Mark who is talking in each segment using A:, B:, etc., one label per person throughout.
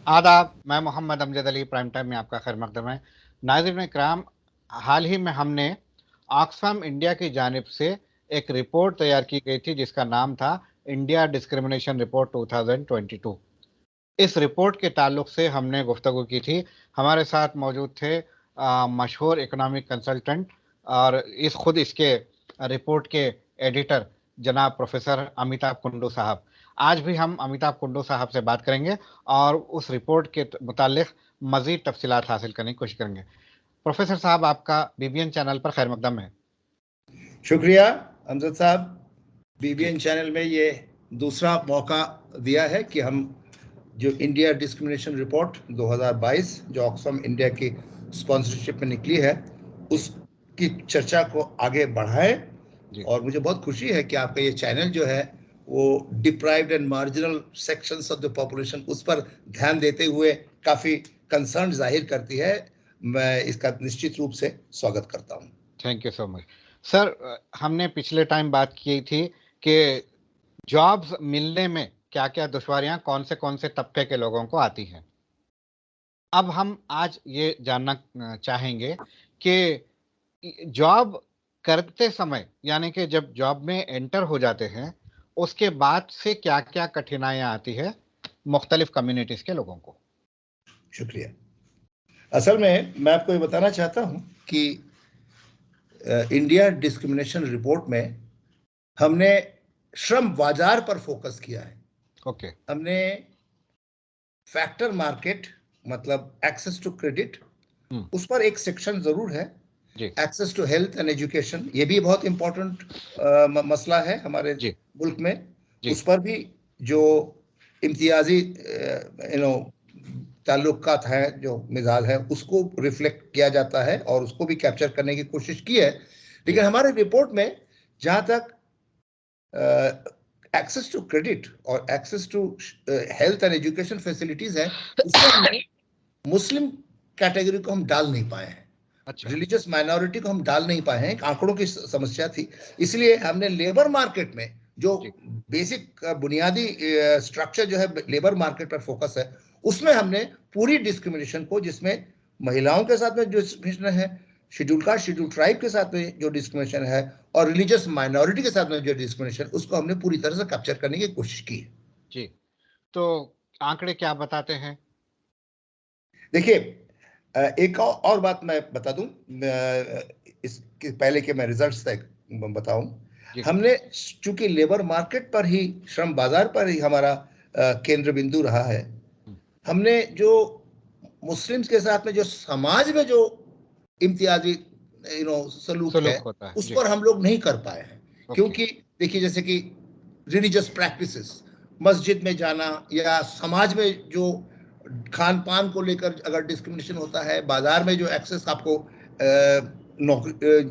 A: आदाब, मैं Mohammad Amjad Ali prime time में आपका खैर मकदम है। नाज़रीन इकराम, हाल ही में हमने ऑक्सफैम इंडिया की जानिब से एक रिपोर्ट तैयार की गई थी जिसका नाम था इंडिया डिस्क्रिमिनेशन रिपोर्ट 2022। इस रिपोर्ट के ताल्लुक से हमने गुफ्तगू की थी। हमारे साथ मौजूद थे मशहूर इकोनॉमिक कंसल्टेंट और इसके रिपोर्ट के एडिटर जनाब प्रोफेसर अमिताभ कुंडू साहब। आज भी हम अमिताभ कुंडू साहब से बात करेंगे और उस रिपोर्ट के मुतालिक मज़ीद तफसीलात हासिल करने की कोशिश करेंगे। प्रोफेसर साहब, आपका बीबीएन चैनल पर खैर मकदम है।
B: शुक्रिया अमजद साहब।
A: जी
B: बीबीएन चैनल में ये दूसरा मौका दिया है कि हम जो इंडिया डिस्क्रिमिनेशन रिपोर्ट 2022 जो ऑक्सफैम इंडिया की स्पॉन्सरशिप में निकली है
A: जी
B: उसकी चर्चा को आगे बढ़ाएं।
A: जी
B: और मुझे बहुत खुशी है कि आपका ये चैनल जो है वो deprived and marginal sections of the population उस पर ध्यान देते हुए काफ़ी कंसर्न जाहिर करती है। मैं इसका निश्चित रूप से स्वागत करता हूँ।
A: Thank you so much sir. हमने पिछले टाइम बात की थी कि जॉब्स मिलने में क्या क्या दुश्वारियां कौन से तबके के लोगों को आती हैं। अब हम आज ये जानना चाहेंगे कि जॉब करते समय, यानी कि जब जॉब में एंटर हो जाते हैं, उसके बाद से क्या क्या कठिनाइयां आती है मुख्तलिफ कम्युनिटीज के लोगों को।
B: शुक्रिया। असल में मैं आपको ये बताना चाहता हूँ कि इंडिया डिस्क्रिमिनेशन रिपोर्ट में हमने श्रम बाजार पर फोकस किया है।
A: ओके।
B: हमने फैक्टर मार्केट मतलब एक्सेस टू क्रेडिट उस पर एक सेक्शन जरूर है।
A: जी
B: access to health and education ये भी बहुत इंपॉर्टेंट मसला है हमारे
A: जी
B: मुल्क में।
A: जी
B: उस पर भी जो इम्तियाजी ताल्लुकात हैं जो मिजाज है उसको रिफ्लेक्ट किया जाता है और उसको भी कैप्चर करने की कोशिश की है।
A: जी
B: लेकिन हमारे रिपोर्ट में जहाँ तक एक्सेस टू क्रेडिट और access to health and education facilities है उसमें हमने मुस्लिम कैटेगरी को हम डाल नहीं पाए हैं।
A: अच्छा।
B: रिलीजियस माइनॉरिटी को हम डाल नहीं पाए हैं। आंकड़ों की समस्या थी। इसलिए हमने लेबर मार्केट में जो
A: जी
B: बेसिक बुनियादी स्ट्रक्चर जो है लेबर मार्केट पर फोकस है उसमें हमने पूरी डिस्क्रिमिनेशन को, जिसमें महिलाओं के साथ में जो डिस्क्रिमिनेशन है, शेड्यूल कास्ट शेड्यूल ट्राइब के साथ में जो डिस्क्रिमिनेशन है और रिलीजियस माइनॉरिटी के साथ में जो डिस्क्रिमिनेशन, उसको हमने पूरी तरह से कैप्चर करने की कोशिश की है।
A: जी। तो आंकड़े क्या बताते हैं?
B: देखिए, एक और बात मैं बता दूं इसके पहले कि मैं रिजल्ट्स तक बताऊं।
A: जी
B: हमने चूंकि लेबर मार्केट पर ही, श्रम बाजार पर ही हमारा केंद्र बिंदु रहा है, हमने जो मुस्लिम्स के साथ में जो समाज में जो इम्तियाजी सलूक है
A: सलूक होता है।
B: उस
A: जी।
B: पर हम लोग नहीं कर पाए हैं।
A: ओके।
B: क्योंकि देखिए, जैसे कि रिलीजियस प्रैक्टिसेस, मस्जिद में जाना या समाज में जो खान पान को लेकर अगर डिस्क्रिमिनेशन होता है, बाजार में जो एक्सेस आपको नौकरी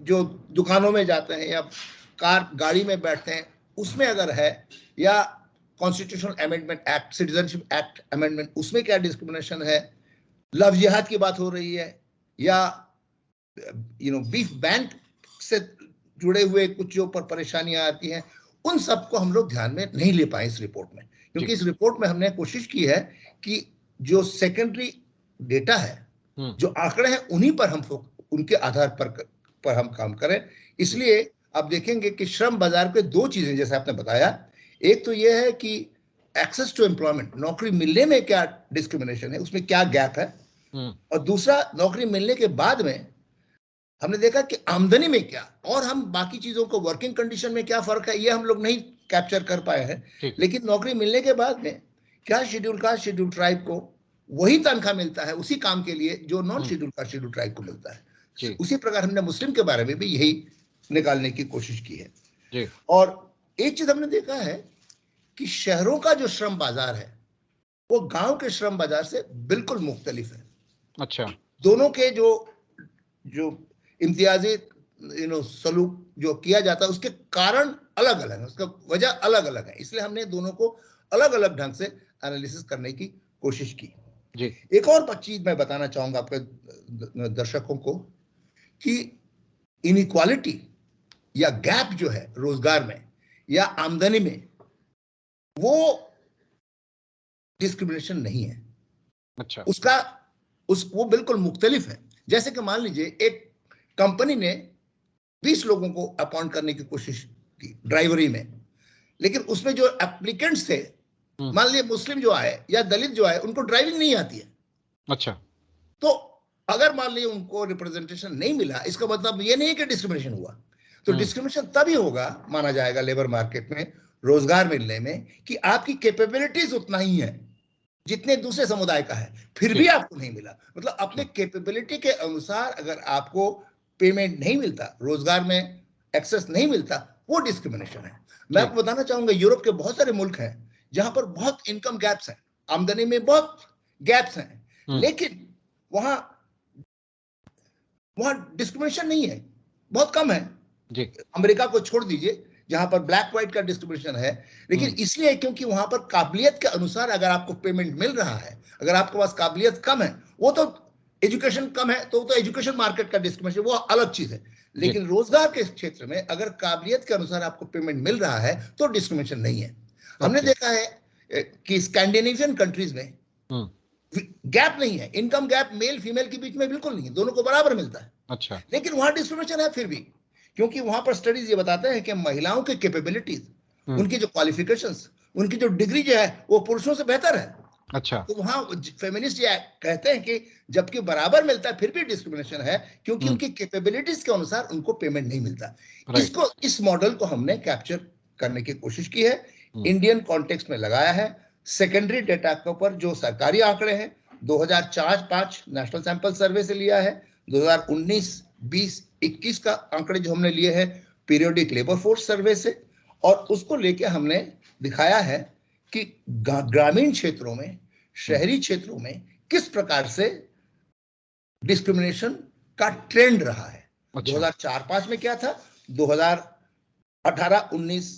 B: जो दुकानों में जाते हैं या कार गाड़ी में बैठते हैं उसमें अगर है, या constitutional amendment act, citizenship act amendment, उसमें क्या डिस्क्रिमिनेशन है, लव जिहाद की बात हो रही है, या बीफ बैंक से जुड़े हुए कुछ जो पर परेशानियां आती हैं, उन सबको हम लोग ध्यान में नहीं ले पाए इस रिपोर्ट में।
A: जी।
B: क्योंकि इस रिपोर्ट में हमने कोशिश की है कि जो सेकेंडरी डेटा है, जो आंकड़े हैं, उन्हीं पर हम उनके आधार पर हम काम करें।
A: जी
B: इसलिए आप देखेंगे कि श्रम बाजार पे दो चीजें जैसे आपने बताया, एक तो यह है कि एक्सेस टू एम्प्लॉयमेंट, नौकरी मिलने में क्या डिस्क्रिमिनेशन है, उसमें क्या गैप है, और दूसरा नौकरी मिलने के बाद में हमने देखा कि आमदनी में क्या, और हम बाकी चीजों को, वर्किंग कंडीशन में क्या फर्क है, ये हम लोग नहीं कैप्चर कर पाए हैं।
A: ठीक।
B: लेकिन नौकरी मिलने के बाद में क्या शेड्यूल कास्ट शेड्यूल ट्राइब को वही तनख्वाह मिलता है उसी काम के लिए जो non schedule caste schedule tribe को मिलता है,
A: जी
B: उसी प्रकार हमने मुस्लिम के बारे में भी यही निकालने की कोशिश की है।
A: जी
B: और एक चीज हमने देखा है कि शहरों का जो श्रम बाजार है वो गांव के श्रम बाजार से बिल्कुल मुख्तलिफ है।
A: अच्छा।
B: दोनों के जो जो इम्तियाजी सलूक जो किया जाता है उसके कारण अलग अलग है, उसका वजह अलग अलग है। इसलिए हमने दोनों को अलग अलग ढंग से एनालिसिस करने की कोशिश की।
A: जी
B: एक और चीज मैं बताना चाहूंगा आपके दर्शकों को कि इनइक्वालिटी या गैप जो है रोजगार में या आमदनी में, वो डिस्क्रिमिनेशन नहीं है।
A: अच्छा।
B: वो बिल्कुल मुख्तलिफ है। जैसे कि मान लीजिए एक कंपनी ने 20 लोगों को अपॉइंट करने की कोशिश की ड्राइवरी में, लेकिन उसमें जो एप्लीकेंट्स थे, मान लीजिए मुस्लिम जो आए या दलित जो आए, उनको ड्राइविंग नहीं आती है।
A: अच्छा।
B: तो अगर मान लीजिए उनको रिप्रेजेंटेशन नहीं मिला, इसका मतलब ये नहीं है कि डिस्क्रिमिनेशन हुआ। तो डिस्क्रिमिनेशन तभी होगा, माना जाएगा लेबर मार्केट में रोजगार मिलने में, कि आपकी कैपेबिलिटीज उतना ही है जितने दूसरे समुदाय का है, फिर भी आपको नहीं मिला। मतलब अपने कैपेबिलिटी के अनुसार अगर आपको पेमेंट नहीं मिलता, रोजगार में एक्सेस नहीं मिलता, वो डिस्क्रिमिनेशन है। मैं आपको बताना चाहूंगा, यूरोप के बहुत सारे मुल्क हैं जहां पर बहुत इनकम गैप्स हैं, आमदनी में बहुत गैप्स हैं, लेकिन वहां डिस्क्रिमिनेशन नहीं है, बहुत कम है। अमेरिका को छोड़ दीजिए जहां पर ब्लैक व्हाइट का डिस्ट्रीब्यूशन है, लेकिन इसलिए क्योंकि वहां पर काबिलियत के अनुसार अगर आपको पेमेंट मिल रहा है। अगर आपके पास काबिलियत कम है, वो तो एजुकेशन कम है तो एजुकेशन मार्केट का डिस्क्रिमिनेशन, वो अलग चीज है। लेकिन रोजगार के क्षेत्र में अगर काबिलियत के अनुसार आपको पेमेंट मिल रहा है तो डिस्क्रिमिनेशन नहीं है। हमने देखा है कि स्कैंडिनेवियन कंट्रीज में गैप नहीं है, इनकम गैप मेल फीमेल के बीच में बिल्कुल नहीं है, दोनों को बराबर मिलता है।
A: अच्छा।
B: लेकिन वहां डिस्क्रिमिनेशन है फिर भी, क्योंकि वहां पर स्टडीज ये बताते हैं कि महिलाओं के कैपेबिलिटीज, उनकी जो क्वालिफिकेशंस, उनकी जो डिग्री जो है वो पुरुषों से बेहतर है।
A: अच्छा।
B: तो वहां फेमिनिस्ट ये कहते हैं कि जबकि बराबर मिलता है फिर भी डिस्क्रिमिनेशन है, क्योंकि उनकी कैपेबिलिटीज के अनुसार उनको पेमेंट नहीं मिलता। इस मॉडल को हमने कैप्चर करने की कोशिश की है, इंडियन कॉन्टेक्स्ट में लगाया है। सेकेंडरी डेटा के ऊपर जो सरकारी आंकड़े हैं 2004-5 नेशनल सैंपल सर्वे से लिया है, 2019, 20, 21 का आंकड़े जो हमने लिए हैं पीरियोडिक लेबर फोर्स सर्वे से, और उसको लेके हमने दिखाया है कि ग्रामीण क्षेत्रों में, शहरी क्षेत्रों में किस प्रकार से डिस्क्रिमिनेशन का ट्रेंड रहा है। 2004-5 में क्या था, 2018, 19,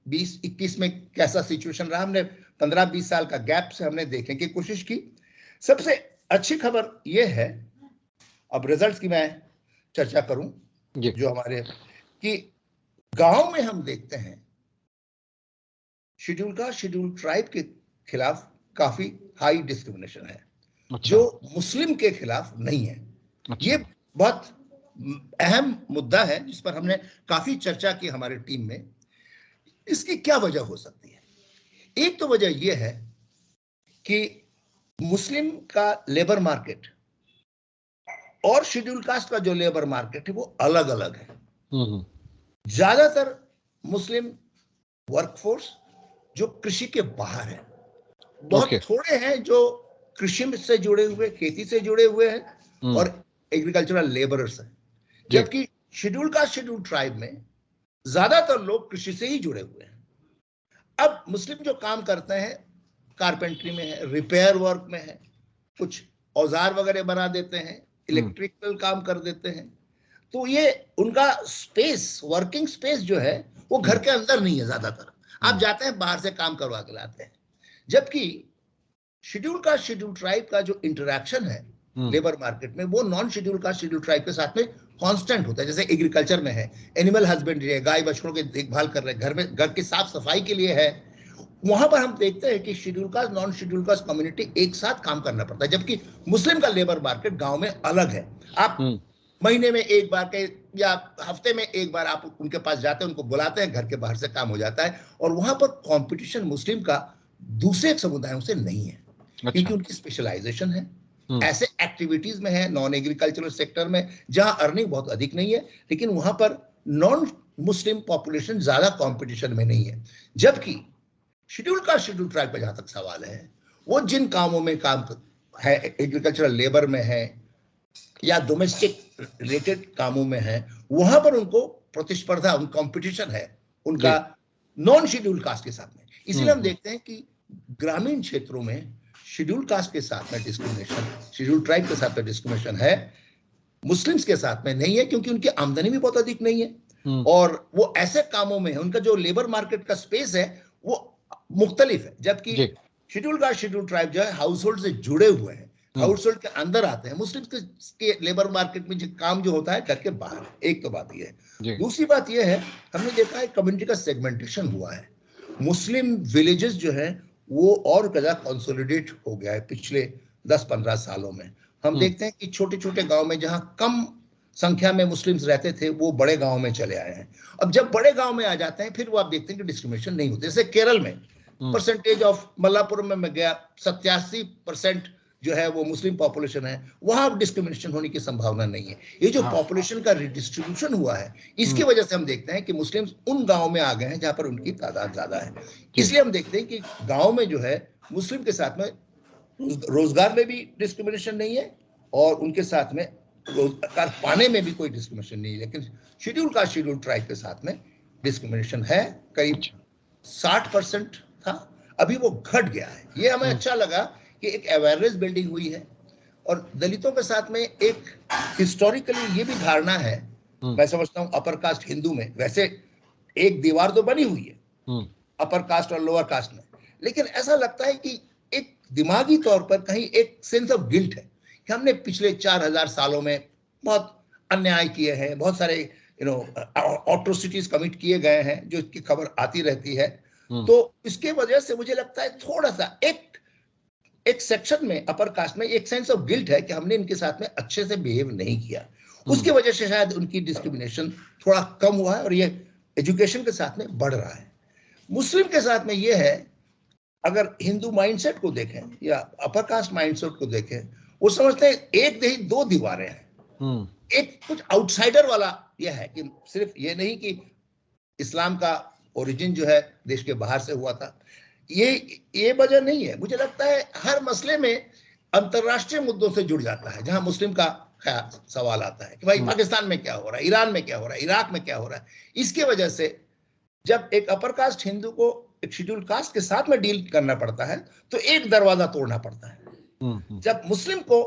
B: 20, 21 में कैसा सिचुएशन रहा। हमने 15-20 साल का गैप से हमने देखने की कोशिश की। सबसे अच्छी खबर यह है, अब रिजल्ट्स की मैं चर्चा करूं, जो हमारे कि गांव में हम देखते हैं शेड्यूल कास्ट, शेड्यूल ट्राइब के खिलाफ काफी हाई डिस्क्रिमिनेशन है, जो मुस्लिम के खिलाफ नहीं है। ये बहुत अहम मुद्दा है जिस पर हमने काफी चर्चा की हमारी टीम में। इसकी क्या वजह हो सकती है? एक तो वजह यह है कि मुस्लिम का लेबर मार्केट और शेड्यूल कास्ट का जो लेबर मार्केट है वो अलग अलग है। ज्यादातर मुस्लिम वर्कफोर्स जो कृषि के बाहर है, बहुत थोड़े हैं जो कृषि से जुड़े हुए, खेती से जुड़े हुए हैं और एग्रीकल्चरल लेबरर्स हैं। जबकि शेड्यूल कास्ट, शेड्यूल ट्राइब में ज्यादातर लोग कृषि से ही जुड़े हुए हैं। अब मुस्लिम जो काम करते हैं, कारपेंट्री में है, रिपेयर वर्क में है, कुछ औजार वगैरह बना देते हैं, इलेक्ट्रिकल काम कर देते हैं, तो ये उनका स्पेस, वर्किंग स्पेस जो है वो घर के अंदर नहीं है। ज्यादातर आप जाते हैं बाहर से काम करवा के लाते हैं। जबकि शेड्यूल कास्ट, शेड्यूल ट्राइब का जो इंटरेक्शन है लेबर मार्केट में, वो non schedule caste, schedule tribe के साथ में कांस्टेंट होता है। जैसे एग्रीकल्चर में है, एनिमल हस्बेंड्री है, गाय बछड़ों की देखभाल कर रहे हैं, घर में घर की साफ सफाई के लिए है, वहां पर हम देखते हैं कि schedule caste, non schedule caste community एक साथ काम करना पड़ता है। जबकि मुस्लिम का लेबर मार्केट गांव में अलग है। आप महीने में एक बार के या हफ्ते में एक बार आप उनके पास जाते हैं, उनको बुलाते हैं, घर के बाहर से काम हो जाता है। और वहां पर कंपटीशन मुस्लिम का दूसरे समुदायों से नहीं है, क्योंकि उनकी स्पेशलाइजेशन है, ऐसे एक्टिविटीज में है, नॉन एग्रीकल्चरल सेक्टर में, जहां अर्निंग बहुत अधिक नहीं है, लेकिन वहां पर नॉन मुस्लिम पॉपुलेशन ज्यादा कंपटीशन में नहीं है। जबकि शेड्यूल कास्ट, शेड्यूल ट्राइब का जहां तक सवाल है, वो जिन कामों में काम है, एग्रीकल्चरल लेबर में है या डोमेस्टिक रिलेटेड कामों में है, वहां पर उनको प्रतिस्पर्धा, उन कंपटीशन है उनका नॉन शेड्यूल कास्ट के साथ में। इसलिए हम देखते हैं कि ग्रामीण क्षेत्रों में शेड्यूल कास्ट के साथ में डिस्क्रिमिनेशन, शेड्यूल ट्राइब के साथ में डिस्क्रिमिनेशन है, मुस्लिम्स के साथ में नहीं है, क्योंकि उनकी आमदनी भी बहुत अधिक नहीं है और वो ऐसे कामों में है, उनका जो लेबर मार्केट का स्पेस है वो मुख्तलिफ है। जबकि शेड्यूल कास्ट, शेड्यूल ट्राइब जो है हाउस होल्ड से जुड़े हुए हैं, हाउस होल्ड के अंदर आते हैं। मुस्लिम के लेबर मार्केट में जो काम जो होता है घर के बाहर। एक तो बात यह है। दूसरी बात यह है, हमने देखा है कम्युनिटी का सेगमेंटेशन हुआ है। मुस्लिम विलेजेस जो है वो और ज्यादा कंसोलिडेट हो गया है पिछले 10-15 सालों में। हम देखते हैं कि छोटे छोटे गांव में जहां कम संख्या में मुस्लिम्स रहते थे वो बड़े गांव में चले आए हैं। अब जब बड़े गांव में आ जाते हैं फिर वो आप देखते हैं कि डिस्क्रिमिनेशन नहीं होती। जैसे केरल में परसेंटेज ऑफ मल्लापुरम में मैं गया, 87% जो है वो मुस्लिम पॉपुलेशन है, वहां डिस्क्रिमिनेशन होने की संभावना नहीं है। ये जो पॉपुलेशन का रिडिस्ट्रीब्यूशन हुआ है इसकी वजह से हम देखते हैं कि मुस्लिम्स उन गांव में आ गए हैं जहां पर उनकी तादाद ज्यादा है। इसलिए हम देखते हैं कि गांव में जो है मुस्लिम के साथ में रोजगार में भी डिस्क्रिमिनेशन नहीं है और उनके साथ में रोजगार पाने में भी कोई डिस्क्रिमिनेशन नहीं है। लेकिन शेड्यूल कास्ट शेड्यूल ट्राइब के साथ में डिस्क्रिमिनेशन है। करीब 60% था, अभी वो घट गया है। ये हमें अच्छा लगा कि एक अवेयरनेस बिल्डिंग हुई है। और दलितों के साथ में एक हिस्टोरिकली ये भी धारणा है, मैं समझता हूं अपर कास्ट हिंदू में वैसे एक दीवार तो बनी हुई है अपर कास्ट और लोअर कास्ट में, लेकिन ऐसा लगता है कि एक दिमागी तौर पर कहीं एक सेंस ऑफ गिल्ट है कि हमने पिछले 4000 सालों में बहुत अन्याय किए हैं, बहुत सारे ऑट्रोसिटीज कमिट किए गए हैं जो इसकी खबर आती रहती है। तो इसके वजह से मुझे लगता है थोड़ा सा एक सेक्शन में अपर कास्ट में एक सेंस ऑफ गिल्ट है कि हमने इनके साथ में अच्छे से बिहेव नहीं किया। उसकी वजह से शायद उनकी डिस्क्रिमिनेशन थोड़ा कम हुआ है और ये एजुकेशन के साथ में बढ़ रहा है। मुस्लिम के साथ में ये है, अगर हिंदू माइंडसेट को देखें या अपर कास्ट माइंडसेट को देखें, वो समझते हैं एक नहीं दो दीवारें हैं। एक कुछ आउटसाइडर वाला यह है कि सिर्फ ये नहीं कि इस्लाम का ओरिजिन जो है देश के बाहर से हुआ था, ये वजह नहीं है। मुझे लगता है हर मसले में अंतरराष्ट्रीय मुद्दों से जुड़ जाता है जहां मुस्लिम का सवाल आता है कि भाई पाकिस्तान में क्या हो रहा है, ईरान में क्या हो रहा है, इराक में क्या हो रहा है। इसके वजह से जब एक अपर कास्ट हिंदू को एक शेड्यूल कास्ट के साथ में डील करना पड़ता है तो एक दरवाजा तोड़ना पड़ता है। जब मुस्लिम को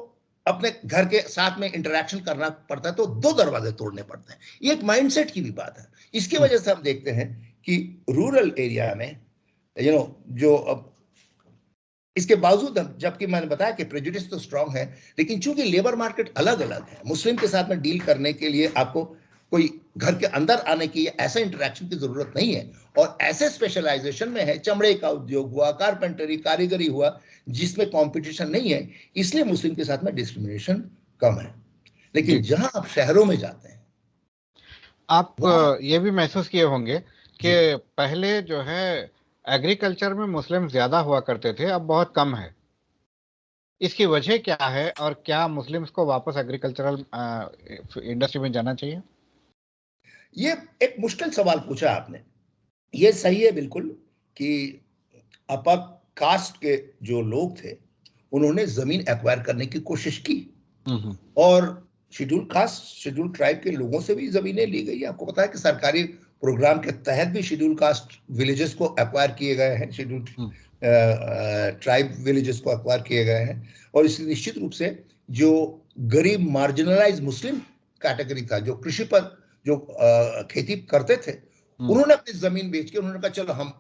B: अपने घर के साथ में इंटरेक्शन करना पड़ता है तो दो दरवाजे तोड़ने पड़ते हैं। ये एक माइंडसेट की भी बात है। इसकी वजह से हम देखते हैं कि रूरल एरिया में जो इसके बावजूद जबकि मैंने बताया कि प्रेजुडिस तो स्ट्रांग है, लेकिन चूंकि लेबर मार्केट अलग अलग है, मुस्लिम के साथ में डील करने के लिए आपको कोई घर के अंदर आने की ऐसा इंटरेक्शन की जरूरत नहीं है। और ऐसे स्पेशलाइजेशन में है, चमड़े का उद्योग हुआ, कारपेंटरी, कारीगरी हुआ, जिसमें कंपटीशन नहीं है, इसलिए मुस्लिम के साथ में डिस्क्रिमिनेशन कम है। लेकिन जहां आप शहरों में जाते हैं,
A: आप ये भी महसूस किए होंगे कि पहले जो है एग्रीकल्चर में मुस्लिम ज्यादा हुआ करते थे, अब बहुत कम है। इसकी वजह क्या है और क्या मुस्लिम्स को वापस एग्रीकल्चरल इंडस्ट्री में जाना चाहिए?
B: ये एक मुश्किल सवाल पूछा आपने। ये सही है बिल्कुल कि अपर कास्ट के जो लोग थे उन्होंने जमीन एक्वायर करने की कोशिश की और शेड्यूल कास्ट शेड्यूल ट्राइब के लोगों से भी जमीनें ली गई। आपको पता है कि सरकारी प्रोग्राम के तहत भी शेड्यूल कास्ट विलेजेस को एक्वायर किए गए हैं, शेड्यूल ट्राइब विलेजेस को एक्वायर किए गए हैं। और इसलिए निश्चित रूप से जो गरीब मार्जिनलाइज मुस्लिम कैटेगरी था, जो कृषि पर जो खेती करते थे, उन्होंने अपनी जमीन बेच के उन्होंने कहा चलो हम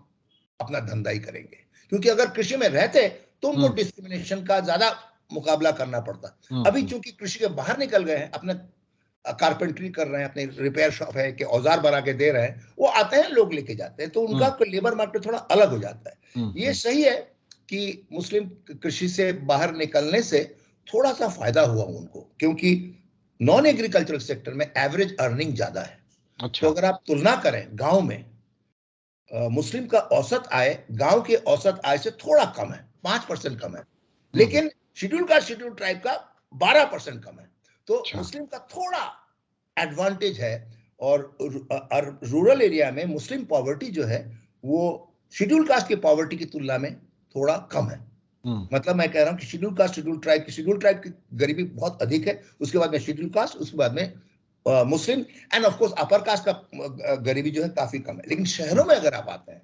B: अपना धंधा ही करेंगे, क्योंकि अगर कृषि में रहते तो उनको डिस्क्रिमिनेशन का ज्यादा मुकाबला करना पड़ता। अभी चूंकि कृषि के बाहर निकल गए हैं, अपने कारपेंटरी कर रहे हैं, अपने रिपेयर शॉप है कि औजार बना के दे रहे हैं, वो आते हैं, लोग लेके जाते हैं, तो उनका लेबर मार्केट थोड़ा अलग हो जाता है। ये सही है कि मुस्लिम कृषि से बाहर निकलने से थोड़ा सा फायदा हुआ उनको, क्योंकि नॉन एग्रीकल्चरल सेक्टर में एवरेज अर्निंग ज्यादा है।
A: अच्छा।
B: तो अगर आप तुलना करें गांव में, मुस्लिम का औसत आय गांव के औसत आय से थोड़ा कम है, 5% कम है, लेकिन शेड्यूल ट्राइब का 12% कम है। तो मुस्लिम का थोड़ा एडवांटेज है। और रूरल एरिया में मुस्लिम पॉवर्टी जो है वो शेड्यूल कास्ट की पॉवर्टी की तुलना में थोड़ा कम है। मतलब मैं कह रहा हूं कि शेड्यूल कास्ट शेड्यूल ट्राइब की गरीबी बहुत अधिक है, उसके बाद में शेड्यूल कास्ट, उसके बाद में Muslim end of course upper caste का गरीबी जो है काफी कम है। लेकिन शहरों में अगर आप आते हैं,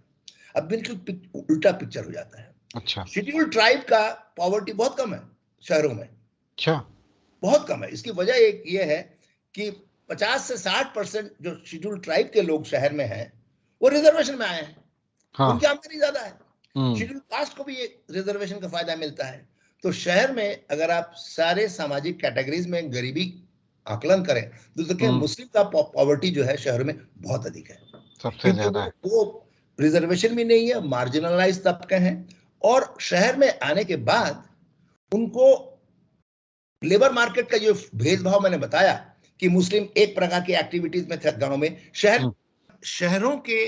B: अब बिल्कुल उल्टा पिक्चर हो जाता है।
A: अच्छा।
B: शेड्यूल ट्राइब का पॉवर्टी बहुत कम है शहरों में। अच्छा। बहुत कम है। इसकी वजह एक ये है कि 50 से 60% जो शेड्यूल ट्राइब के लोग शहर में हैं वो रिजर्वेशन में आए हैं। हाँ। उनकी आमदनी ज्यादा है। शेड्यूल कास्ट को भी ये रिजर्वेशन का फायदा मिलता है। तो शहर में अगर आप सारे सामाजिक कैटेगरीज में गरीबी आकलन करें तो देखिए मुस्लिम का पॉवर्टी जो है शहर में बहुत अधिक है,
A: सबसे ज्यादा है।
B: वो रिजर्वेशन भी नहीं है, मार्जिनलाइज तबके हैं और शहर में आने के बाद उनको लेबर मार्केट का जो भेदभाव मैंने बताया कि मुस्लिम एक प्रकार की एक्टिविटीज में थे गांव में, शहरों के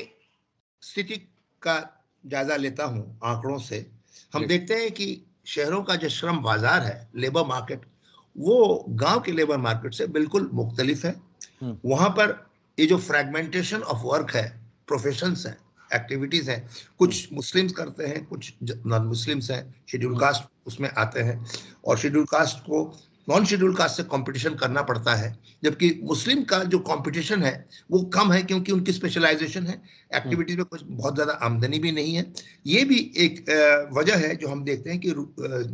B: स्थिति का जायजा लेता हूं आंकड़ों से, हम देखते हैं कि शहरों का जो श्रम बाजार है, लेबर मार्केट, वो गांव के लेबर मार्केट से बिल्कुल मुख्तलिफ है। वहां पर ये जो फ्रेगमेंटेशन ऑफ वर्क है, प्रोफेशंस है, एक्टिविटीज हैं, कुछ मुस्लिम्स करते हैं, कुछ नॉन मुस्लिम्स हैं, शेड्यूल कास्ट उसमें आते हैं, और शेड्यूल कास्ट को नॉन शेड्यूल कास्ट से कंपटीशन करना पड़ता है, जबकि मुस्लिम का जो कंपटीशन है वो कम है क्योंकि उनकी स्पेशलाइजेशन है, एक्टिविटीज में कुछ बहुत ज्यादा आमदनी भी नहीं है। ये भी एक वजह है जो हम देखते हैं कि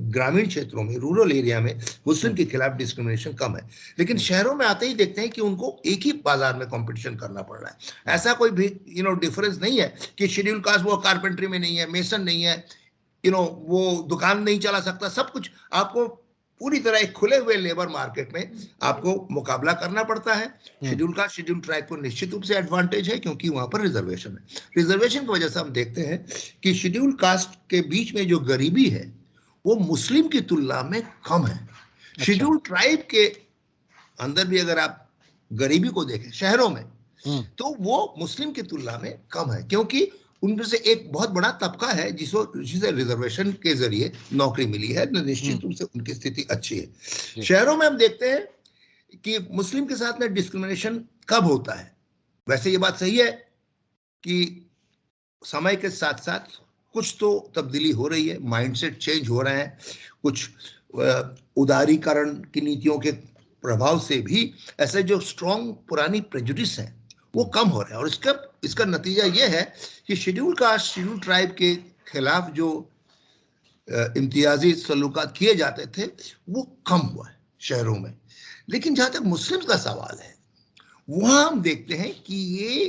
B: ग्रामीण क्षेत्रों में, रूरल एरिया में मुस्लिम के खिलाफ डिस्क्रिमिनेशन कम है, लेकिन शहरों में आते ही देखते हैं कि उनको एक ही बाजार में कंपटीशन करना पड़ रहा है। ऐसा कोई भी डिफरेंस नहीं है कि शेड्यूल कास्ट वो कारपेंट्री में नहीं है, मेसन नहीं है, वो दुकान नहीं चला सकता, सब कुछ आपको पूरी तरह एक खुले हुए लेबर मार्केट में आपको मुकाबला करना पड़ता है। शेड्यूल कास्ट, शेड्यूल ट्राइब को निश्चित रूप से एडवांटेज है क्योंकि वहां पर रिजर्वेशन है। रिजर्वेशन की वजह से हम देखते हैं कि शेड्यूल कास्ट के बीच में जो गरीबी है वो मुस्लिम की तुलना में कम है। शेड्यूल ट्राइब के अंदर भी अगर आप गरीबी को देखें शहरों में, तो वो मुस्लिम की तुलना में कम है क्योंकि उनमें से एक बहुत बड़ा तबका है जिसे रिजर्वेशन के जरिए नौकरी मिली है, निश्चित रूप से उनकी स्थिति अच्छी है। शहरों में हम देखते हैं कि मुस्लिम के साथ में डिस्क्रिमिनेशन कब होता है। वैसे ये बात सही है कि समय के साथ साथ कुछ तो तब्दीली हो रही है, माइंडसेट चेंज हो रहे हैं, कुछ उदारीकरण की नीतियों के प्रभाव से भी ऐसे जो स्ट्रॉन्ग पुरानी प्रेजुडिस हैं वो कम हो रहे हैं, और इसका नतीजा ये है कि शेड्यूल कास्ट, शेड्यूल ट्राइब के खिलाफ जो इम्तियाजी सलूकात किए जाते थे वो कम हुआ है शहरों में। लेकिन जहां तक मुस्लिम का सवाल है, वहां हम देखते हैं कि ये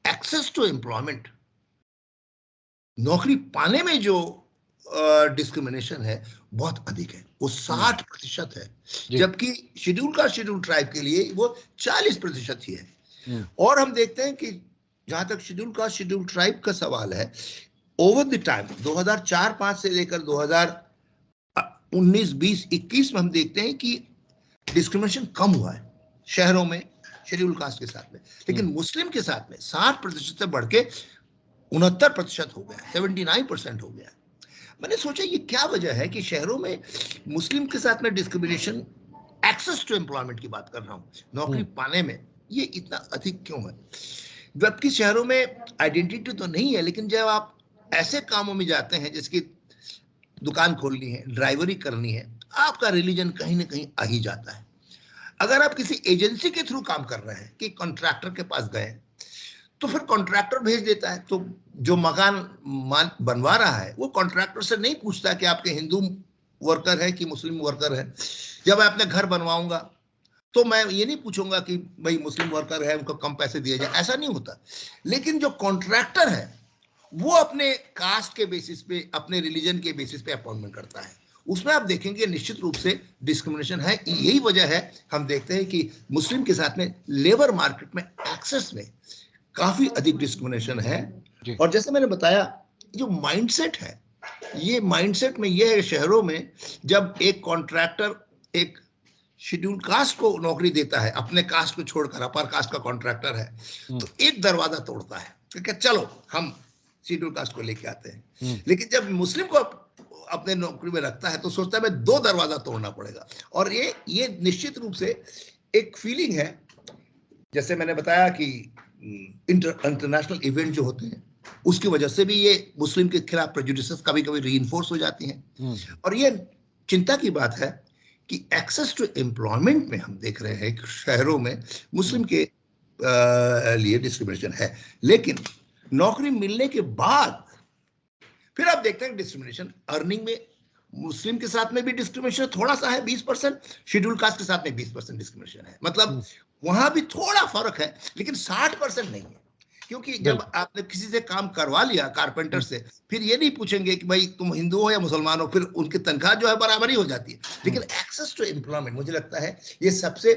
B: एक्सेस टू एम्प्लॉयमेंट, नौकरी पाने में जो डिस्क्रिमिनेशन है बहुत अधिक है, वो 60% है, जबकि शेड्यूल कास्ट, शेड्यूल ट्राइब के लिए वो 40% ही है। और हम देखते हैं कि जहां तक शेड्यूल कास्ट, शेड्यूल ट्राइब का सवाल है, ओवर द टाइम 2004-5 से लेकर 2019, 20, 21 में हम देखते हैं कि डिस्क्रिमिनेशन कम हुआ है शहरों में शेड्यूल कास्ट के साथ में, लेकिन मुस्लिम के साथ में 60% से बढ़ के 69% हो गया, 79% हो गया। मैंने सोचा ये क्या वजह है कि शहरों में मुस्लिम के साथ में डिस्क्रिमिनेशन, एक्सेस टू एम्प्लॉयमेंट की बात कर रहा हूं, नौकरी पाने में ये इतना अधिक क्यों है। जबकि शहरों में आइडेंटिटी तो नहीं है, लेकिन जब आप ऐसे कामों में जाते हैं जिसकी दुकान खोलनी है, ड्राइवरी करनी है, आपका रिलीजन कहीं ना कहीं आ ही जाता है। अगर आप किसी एजेंसी के थ्रू काम कर रहे हैं कि कॉन्ट्रैक्टर के पास गए, तो फिर कॉन्ट्रैक्टर भेज देता है, तो जो मकान बनवा रहा है वो कॉन्ट्रैक्टर से नहीं पूछता कि आपके हिंदू वर्कर है कि मुस्लिम वर्कर है। जब मैं अपने घर बनवाऊंगा तो मैं ये नहीं पूछूंगा कि भाई मुस्लिम वर्कर है उनको कम पैसे दिए जाए, ऐसा नहीं होता। लेकिन जो कॉन्ट्रैक्टर है वो अपने कास्ट के बेसिस पे, अपने रिलीजन के बेसिस पे अपॉइंटमेंट करता है, उसमें आप देखेंगे निश्चित रूप से डिस्क्रिमिनेशन है। यही वजह है हम देखते हैं कि मुस्लिम के साथ में लेबर मार्केट में एक्सेस में काफी अधिक डिस्क्रिमिनेशन है। और जैसे मैंने बताया, जो माइंडसेट है, ये माइंडसेट में ये है शहरों में, जब एक कॉन्ट्रैक्टर एक शेड्यूल कास्ट को नौकरी देता है, अपने कास्ट को छोड़कर अपर कास्ट का कॉन्ट्रैक्टर है, तो एक दरवाजा तोड़ता है क्योंकि चलो हम शेड्यूल कास्ट को लेके आते हैं। लेकिन जब मुस्लिम को अपने नौकरी में रखता है तो सोचता है मैं 2 दरवाजा तोड़ना पड़ेगा। और ये निश्चित रूप से एक फीलिंग है, जैसे मैंने बताया कि इंटरनेशनल इवेंट जो होते हैं उसकी वजह से भी ये मुस्लिम के खिलाफ प्रेजुडिसेस कभी कभी रीइंफोर्स हो जाती हैं। और ये चिंता की बात है कि एक्सेस टू एम्प्लॉयमेंट में हम देख रहे हैं कि शहरों में मुस्लिम के लिए डिस्क्रिमिनेशन है, लेकिन नौकरी मिलने के बाद फिर आप देखते हैं डिस्क्रिमिनेशन अर्निंग में मुस्लिम के साथ में भी डिस्क्रिमिनेशन थोड़ा सा है, 20%, शेड्यूल कास्ट के साथ में 20% डिस्क्रिमिनेशन है। मतलब वहां भी थोड़ा फर्क है, लेकिन 60% नहीं है, क्योंकि जब आपने किसी से काम करवा लिया कारपेंटर से, फिर ये नहीं पूछेंगे कि भाई तुम हिंदू हो या मुसलमान हो, फिर उनकी तनख्वाह जो है बराबर ही हो जाती है। लेकिन एक्सेस टू एम्प्लॉयमेंट, मुझे लगता है ये सबसे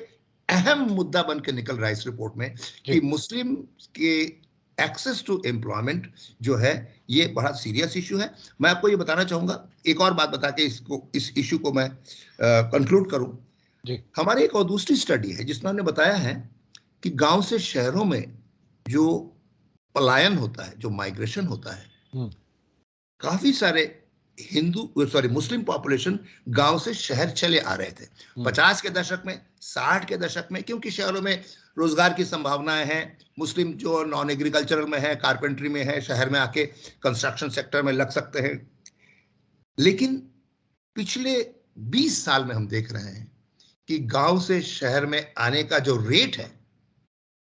B: अहम मुद्दा बन के निकल रहा है इस रिपोर्ट में कि मुस्लिम के एक्सेस टू एम्प्लॉयमेंट जो है ये बड़ा सीरियस इशू है। मैं आपको ये बताना चाहूंगा, एक और बात बता के इस इशू को मैं कंक्लूड करूं
A: जी।
B: हमारे एक और दूसरी स्टडी है जिसमें हमने बताया है कि गांव से शहरों में जो पलायन होता है, जो माइग्रेशन होता है, काफी सारे मुस्लिम पॉपुलेशन गांव से शहर चले आ रहे थे 50 के दशक में, 60 के दशक में, क्योंकि शहरों में रोजगार की संभावनाएं हैं। मुस्लिम जो नॉन एग्रीकल्चरल में है, कारपेंट्री में है, शहर में आके कंस्ट्रक्शन सेक्टर में लग सकते हैं। लेकिन पिछले 20 साल में हम देख रहे हैं कि गांव से शहर में आने का जो रेट है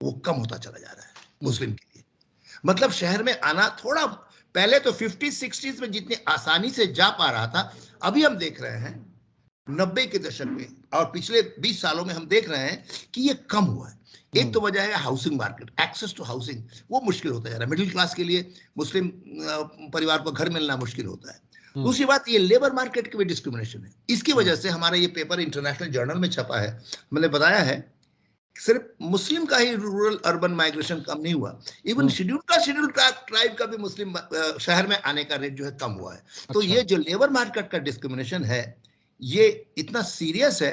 B: वो कम होता चला जा रहा है मुस्लिम के लिए। मतलब शहर में आना थोड़ा, पहले तो 50-60s में जितनी आसानी से जा पा रहा था, अभी हम देख रहे हैं 90 के दशक में और पिछले 20 सालों में हम देख रहे हैं कि ये कम हुआ है। एक तो वजह है housing market, access to housing वो मुश्किल होता जा रहा है। मिडिल क्लास के लिए मुस्लिम परिवार को घर मिलना मुश्किल होता है। दूसरी बात, ये लेबर मार्केट की भी डिस्क्रिमिनेशन है। इसकी वजह से हमारा ये पेपर इंटरनेशनल जर्नल में छपा है, मैंने बताया है सिर्फ मुस्लिम का ही रूरल अर्बन माइग्रेशन कम नहीं हुआ, इवन शेड्यूल ट्राइब का भी मुस्लिम शहर में आने का रेट जो है कम हुआ है। तो ये जो लेबर मार्केट का डिस्क्रिमिनेशन है ये इतना सीरियस है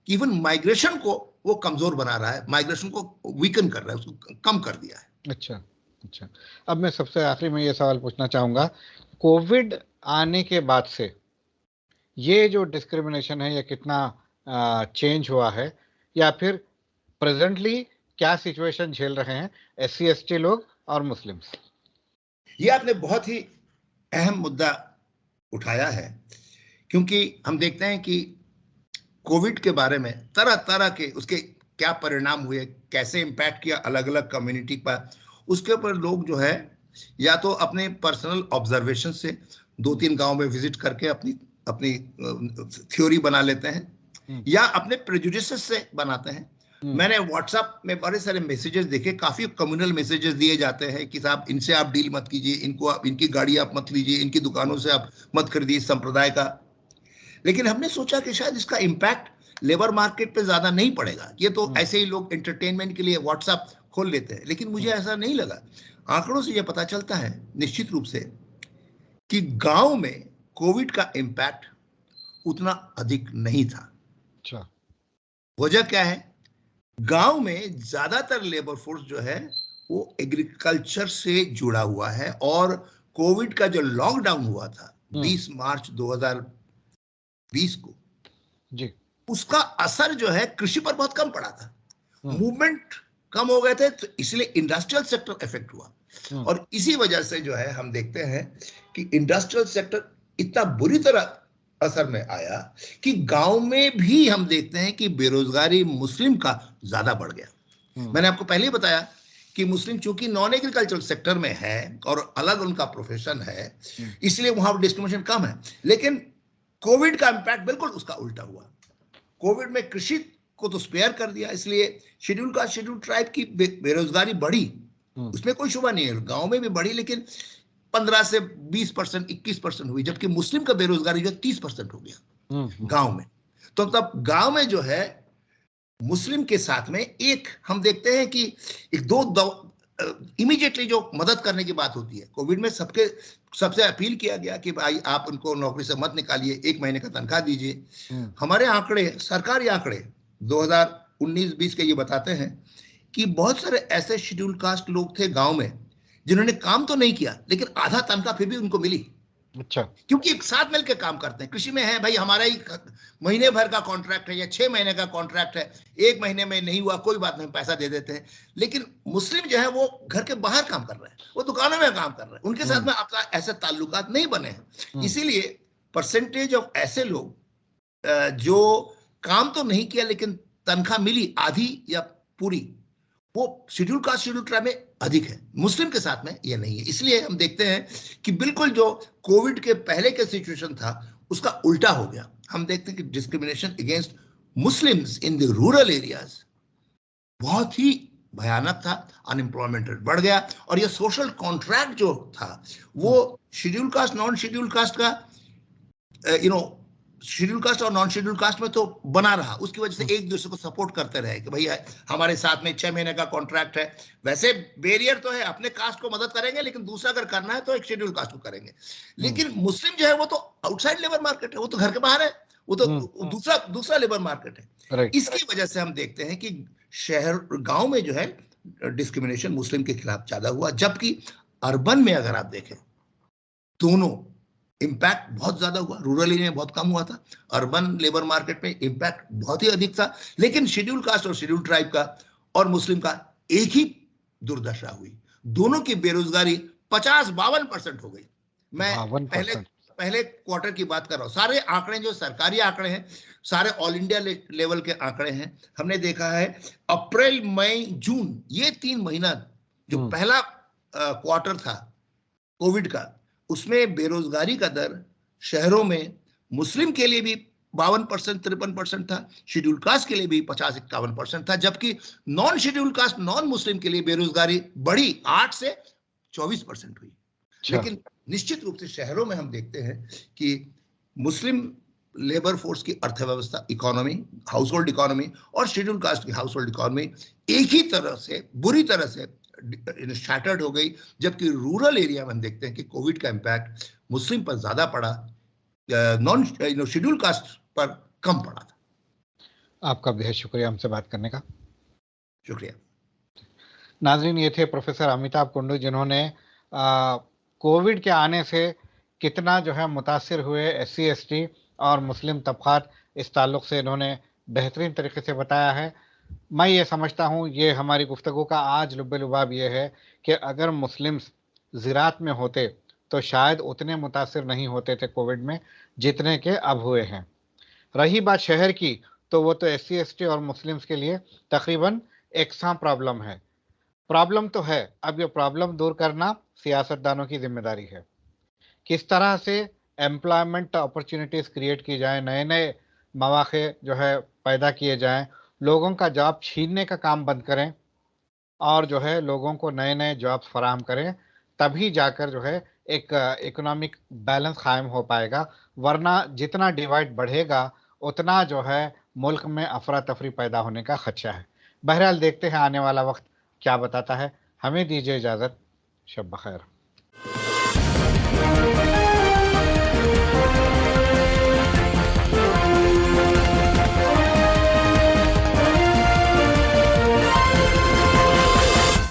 B: कि इवन माइग्रेशन को वो कमजोर बना रहा है, माइग्रेशन को वीकन कर रहा है, उसको कम कर दिया है।
A: अच्छा, अब मैं सबसे आखिरी में ये सवाल पूछना चाहूंगा, कोविड आने के बाद से ये जो डिस्क्रिमिनेशन है ये कितना चेंज हुआ है, या फिर प्रेजेंटली क्या सिचुएशन झेल रहे हैं SC ST लोग और मुस्लिम्स?
B: ये आपने बहुत ही अहम मुद्दा उठाया है, क्योंकि हम देखते हैं कि कोविड के बारे में तरह तरह के उसके क्या परिणाम हुए, कैसे इंपैक्ट किया अलग अलग कम्युनिटी पर, उसके ऊपर लोग जो है या तो अपने पर्सनल ऑब्जर्वेशन से 2-3 गांव में विजिट करके अपनी अपनी थ्योरी बना लेते हैं या अपने प्रेजुडिसेस से बनाते हैं। मैंने व्हाट्सएप में बड़े सारे मैसेजेस देखे, काफी कम्युनल मैसेजेस दिए जाते हैं कि साहब इनसे आप डील मत कीजिए, इनकी गाड़ी आप मत लीजिए, इनकी दुकानों से आप मत खरीदिए इस संप्रदाय का। लेकिन हमने सोचा कि शायद इसका इंपैक्ट लेबर मार्केट पे ज्यादा नहीं पड़ेगा, ये तो ऐसे ही लोग एंटरटेनमेंट के लिए व्हाट्सएप खोल लेते हैं। लेकिन मुझे ऐसा नहीं लगा। आंकड़ों से यह पता चलता है निश्चित रूप से कि गांव में कोविड का इंपैक्ट उतना अधिक नहीं था।
A: अच्छा,
B: वजह क्या है? गांव में ज्यादातर लेबर फोर्स जो है वो एग्रीकल्चर से जुड़ा हुआ है, और कोविड का जो लॉकडाउन हुआ था 20 मार्च 2020 को
A: जी,
B: उसका असर जो है कृषि पर बहुत कम पड़ा था। मूवमेंट कम हो गए थे, तो इसलिए इंडस्ट्रियल सेक्टर इफेक्ट हुआ। और इसी वजह से जो है हम देखते हैं कि इंडस्ट्रियल सेक्टर इतना बुरी तरह असर में आया कि गांव में भी हम देखते हैं कि बेरोजगारी मुस्लिम का ज्यादा बढ़ गया। मैंने आपको पहले ही बताया कि मुस्लिम चूंकि नॉन एग्रीकल्चरल सेक्टर में है और अलग उनका प्रोफेशन है, इसलिए वहां डिस्क्रिमिनेशन कम है। लेकिन कोविड का इंपैक्ट बिल्कुल उसका उल्टा हुआ। कोविड में कृषि को तो स्पेयर कर दिया, इसलिए शेड्यूल ट्राइब की बेरोजगारी बढ़ी, उसमें कोई शुबा नहीं है। गांव में भी बढ़ी, लेकिन 15 से 20%, 21% हुई, जबकि मुस्लिम का बेरोजगारी जो 30% हो गया गांव में। तो तब गांव में जो है मुस्लिम के साथ में एक हम देखते हैं कि एक इमीडिएटली जो मदद करने की बात होती है, कोविड में सबसे अपील किया गया कि भाई आप उनको नौकरी से मत निकालिए, 1 महीने का तनख्वाह दीजिए। हमारे आंकड़े, सरकारी आंकड़े 2019-20 के ये बताते हैं कि बहुत सारे ऐसे शेड्यूल कास्ट लोग थे गांव में जिन्होंने काम तो नहीं किया, लेकिन आधा तनख्वाह फिर भी उनको मिली।
A: अच्छा,
B: क्योंकि एक साथ मिलकर काम करते हैं। कृषि में है भाई, हमारा ही महीने भर का कॉन्ट्रैक्ट है या 6 महीने का कॉन्ट्रैक्ट है, 1 महीने में नहीं हुआ कोई बात नहीं, पैसा दे देते हैं। लेकिन मुस्लिम जो है वो घर के बाहर काम कर रहे हैं, वो दुकानों में काम कर रहे हैं, उनके साथ में आपका ऐसे ताल्लुकात नहीं बने हैं। इसीलिए परसेंटेज ऑफ ऐसे लोग जो काम तो नहीं किया लेकिन तनख्वाह मिली आधी या पूरी, वो शेड्यूल कास्ट शेड्यूल ट्राइब में अधिक है, मुस्लिम के साथ में ये नहीं है। इसलिए हम देखते हैं कि बिल्कुल जो कोविड के पहले के सिचुएशन था उसका उल्टा हो गया। हम देखते हैं कि discrimination against Muslims in the rural areas बहुत ही भयानक था, अनएम्प्लॉयमेंट रेट बढ़ गया, और ये सोशल कॉन्ट्रैक्ट जो था वो schedule caste non schedule caste का शेड्यूल कास्ट और नॉन शेड्यूल कास्ट में तो बना रहा, उसकी वजह से एक दूसरे को सपोर्ट करते रहे कि भैया हमारे साथ में 6 महीने का कॉन्ट्रैक्ट है। वैसे बैरियर तो है, अपने कास्ट को मदद करेंगे, लेकिन दूसरा अगर करना है तो एक शेड्यूल कास्ट को करेंगे। लेकिन मुस्लिम जो है वो तो आउटसाइड लेबर मार्केट है, वो तो घर के बाहर है, वो तो दूसरा लेबर मार्केट है। इसकी वजह से हम देखते हैं कि शहर गांव में जो है डिस्क्रिमिनेशन मुस्लिम के खिलाफ ज्यादा हुआ, जबकि अर्बन में अगर आप देखें दोनों इंपैक्ट बहुत ज्यादा हुआ। रूरल एरिया में बहुत कम हुआ था, अर्बन लेबर मार्केट में इंपैक्ट बहुत ही अधिक था। लेकिन शेड्यूल कास्ट और शेड्यूल ट्राइब का और मुस्लिम का एक ही दुर्दशा हुई, दोनों की बेरोजगारी 50-52% हो गई। मैं पहले क्वार्टर की बात कर रहा हूं, सारे आंकड़े जो सरकारी आंकड़े हैं, सारे ऑल इंडिया लेवल के आंकड़े हैं। हमने देखा है अप्रैल मई जून ये 3 महीना जो पहला क्वार्टर था कोविड का, उसमें बेरोजगारी का दर शहरों में मुस्लिम के लिए भी 52% 53% था, शेड्यूल कास्ट के लिए भी 50-51% था, जबकि non schedule caste non Muslim के लिए बेरोजगारी बढ़ी 8 से 24% हुई। लेकिन निश्चित रूप से शहरों में हम देखते हैं कि मुस्लिम लेबर फोर्स की अर्थव्यवस्था, इकोनॉमी, हाउस होल्ड इकोनॉमी और शेड्यूल कास्ट की हाउस होल्ड इकोनॉमी एक ही तरह से बुरी तरह से शैटर्ड हो गई। जबकि रूरल एरिया में हम देखते हैं कि कोविड का इंपैक्ट मुस्लिम पर ज्यादा पड़ा, नॉन शेड्यूल कास्ट पर कम पड़ा था।
A: आपका बेहद शुक्रिया हमसे बात करने का।
B: शुक्रिया।
A: नाजरीन, ये थे प्रोफेसर अमिताभ कुंडू, जिन्होंने कोविड के आने से कितना जो है मुतासिर हुए SC ST और मुस्लिम तबकात, इस ताल्लुक से इन्होंने बेहतरीन तरीके से बताया है। मैं ये समझता हूँ ये हमारी गुफ्तगू का आज लुब्बे-लुबाब ये है कि अगर मुस्लिम्स ज़राअत में होते तो शायद उतने मुतासिर नहीं होते थे कोविड में जितने के अब हुए हैं। रही बात शहर की, तो वो तो SC ST और मुस्लिम्स के लिए तकरीबन एकसा प्रॉब्लम है। प्रॉब्लम तो है, अब ये प्रॉब्लम दूर करना सियासतदानों की जिम्मेदारी है। किस तरह से एम्प्लॉयमेंट अपॉर्चुनिटीज़ क्रिएट की जाए, नए नए मौके जो है पैदा किए जाएं, लोगों का जॉब छीनने का काम बंद करें और जो है लोगों को नए नए जॉब्स फराहम करें, तभी जाकर जो है एक इकोनॉमिक बैलेंस कायम हो पाएगा। वरना जितना डिवाइड बढ़ेगा उतना जो है मुल्क में अफरा तफरी पैदा होने का खदशा है। बहरहाल देखते हैं आने वाला वक्त क्या बताता है। हमें दीजिए इजाज़त। शब बखैर।